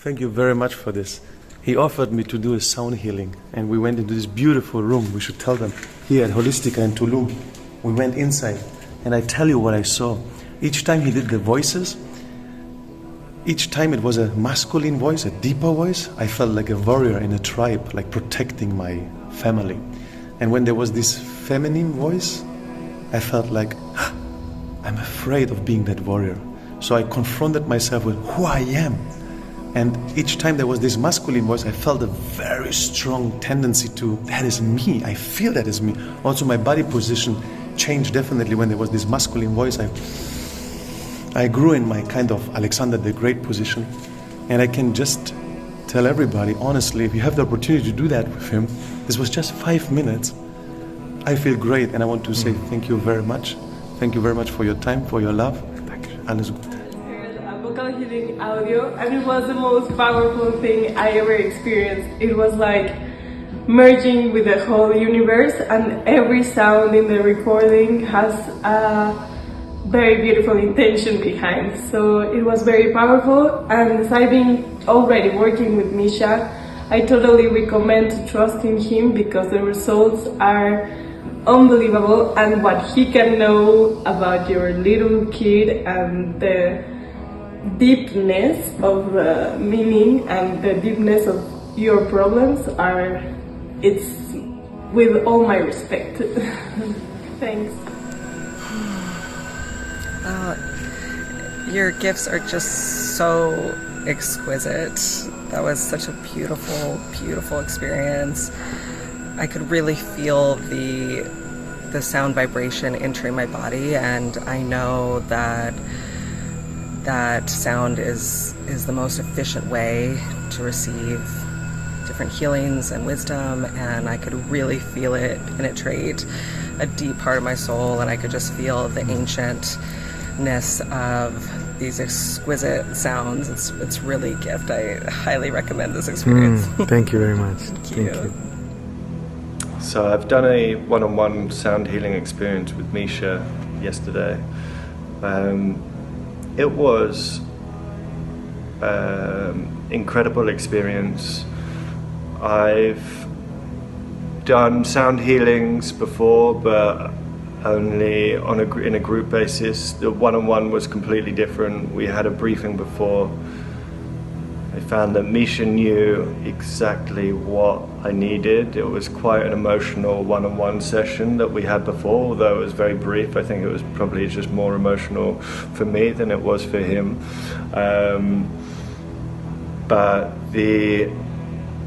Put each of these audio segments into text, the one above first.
Thank you very much for this. He offered me to do a sound healing, and we went into this beautiful room. We should tell them here at Holistica in Tulum. We went inside, and I tell you what I saw. Each time he did the voices, each time it was a masculine voice, a deeper voice. I felt like a warrior in a tribe, like protecting my family. And when there was this feminine voice, I felt like, I'm afraid of being that warrior. So I confronted myself with who I am. And each time there was this masculine voice, I felt a very strong tendency to, that is me, I feel that is me. Also my body position changed definitely when there was this masculine voice. I grew in my kind of Alexander the Great position. And I can just tell everybody, honestly, if you have the opportunity to do that with him, this was just 5 minutes. I feel great, and I want to say thank you very much. Thank you very much for your time, for your love. Alles Gute. Vocal healing audio, and it was the most powerful thing I ever experienced. It was like merging with the whole universe, and every sound in the recording has a very beautiful intention behind. So it was very powerful, and as I've been already working with Misha, I totally recommend to trust in him because the results are unbelievable, and what he can know about your little kid and the deepness of meaning and the deepness of your problems it's with all my respect. Thanks. Your gifts are just so exquisite. That was such a beautiful, beautiful experience. I could really feel the sound vibration entering my body, and I know that sound is the most efficient way to receive different healings and wisdom, and I could really feel it penetrate a deep part of my soul, and I could just feel the ancientness of these exquisite sounds. It's really a gift. I highly recommend this experience. Thank you very much. Thank you. So I've done a one-on-one sound healing experience with Misha yesterday. It was incredible experience. I've done sound healings before, but only in a group basis. The one-on-one was completely different. We had a briefing before. I found that Misha knew exactly what I needed. It was quite an emotional one-on-one session that we had before, although it was very brief. I think it was probably just more emotional for me than it was for him. But the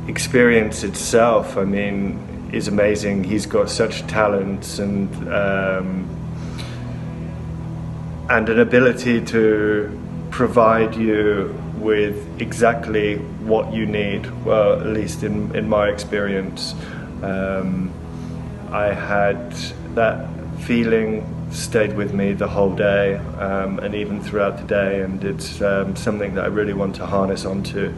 experience itself, I mean, is amazing. He's got such talents and an ability to provide you with exactly what you need. Well, at least in my experience, I had that feeling stayed with me the whole day, and even throughout the day, and it's something that I really want to harness onto.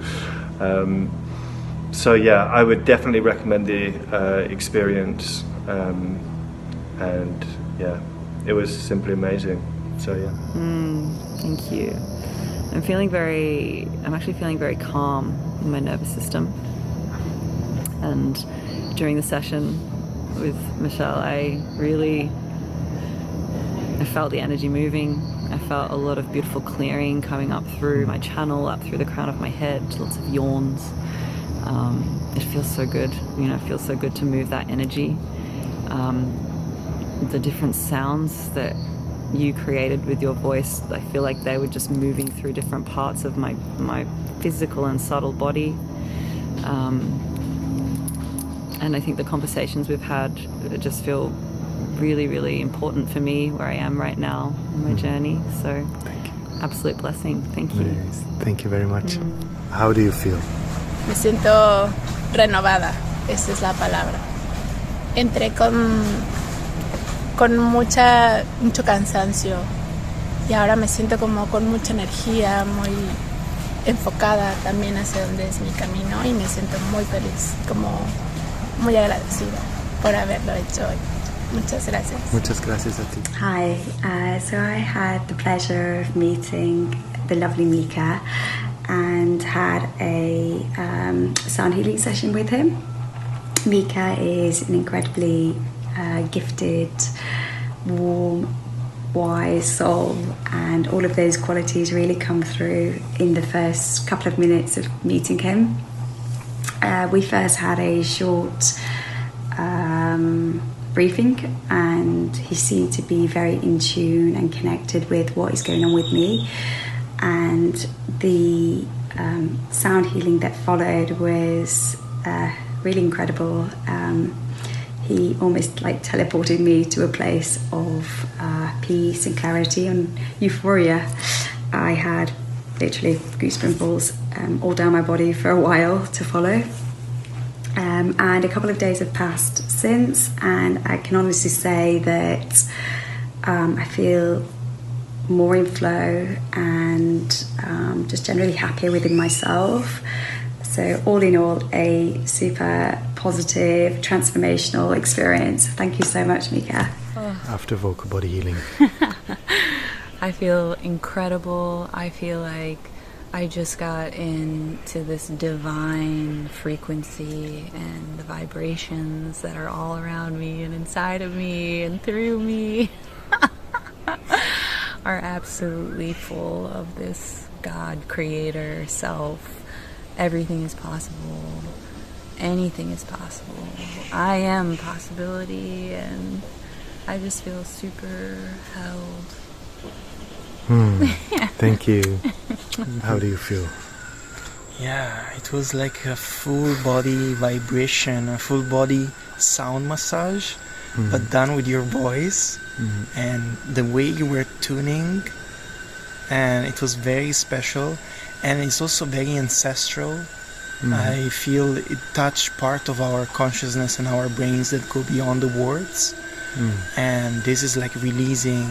So yeah, I would definitely recommend the experience, and yeah, it was simply amazing. So yeah. Thank you. I'm actually feeling very calm in my nervous system. And during the session with Michelle, I felt the energy moving. I felt a lot of beautiful clearing coming up through my channel, up through the crown of my head, lots of yawns. It feels so good, it feels so good to move that energy. The different sounds that you created with your voice, I feel like they were just moving through different parts of my physical and subtle body. And I think the conversations we've had just feel really, really important for me where I am right now in my journey. So, absolute blessing. Thank you. Nice. Thank you very much. How do you feel? Me siento renovada, esa es la palabra. Entré con mucho cansancio y ahora me siento como con mucha energía, muy enfocada también hacia donde es mi camino, y me siento muy feliz, como muy agradecida por haberlo hecho hoy. Muchas gracias. Muchas gracias a ti. Hi, so I had the pleasure of meeting the lovely Mika, and had a sound healing session with him. Mika is an incredibly gifted, warm, wise soul, and all of those qualities really come through in the first couple of minutes of meeting him. We first had a short briefing, and he seemed to be very in tune and connected with what is going on with me. And the sound healing that followed was really incredible. He almost like teleported me to a place of peace and clarity and euphoria. I had literally goosebumps all down my body for a while to follow. And a couple of days have passed since, and I can honestly say that I feel more in flow and just generally happier within myself. So all in all, a super positive, transformational experience. Thank you so much, Mika. After vocal body healing. I feel incredible. I feel like I just got into this divine frequency, and the vibrations that are all around me and inside of me and through me are absolutely full of this God creator self. Everything is possible. Anything is possible. I am possibility, and I just feel super held. Thank you. How do you feel? Yeah, it was like a full body vibration, a full body sound massage, but done with your voice, and the way you were tuning, and it was very special, and it's also very ancestral. I feel it touched part of our consciousness and our brains that go beyond the words, and this is like releasing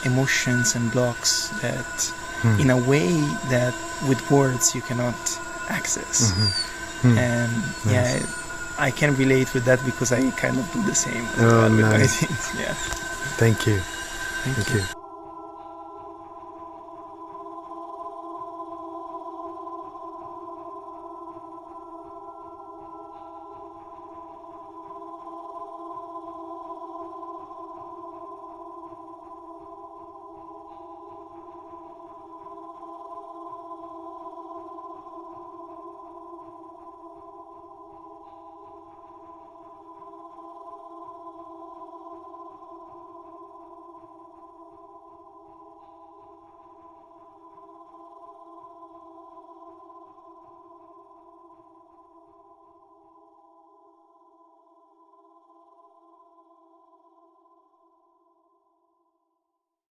emotions and blocks that in a way that with words you cannot access. And yeah, I can relate with that because I kind of do the same as well with my things. Yeah. Thank you. Thank you.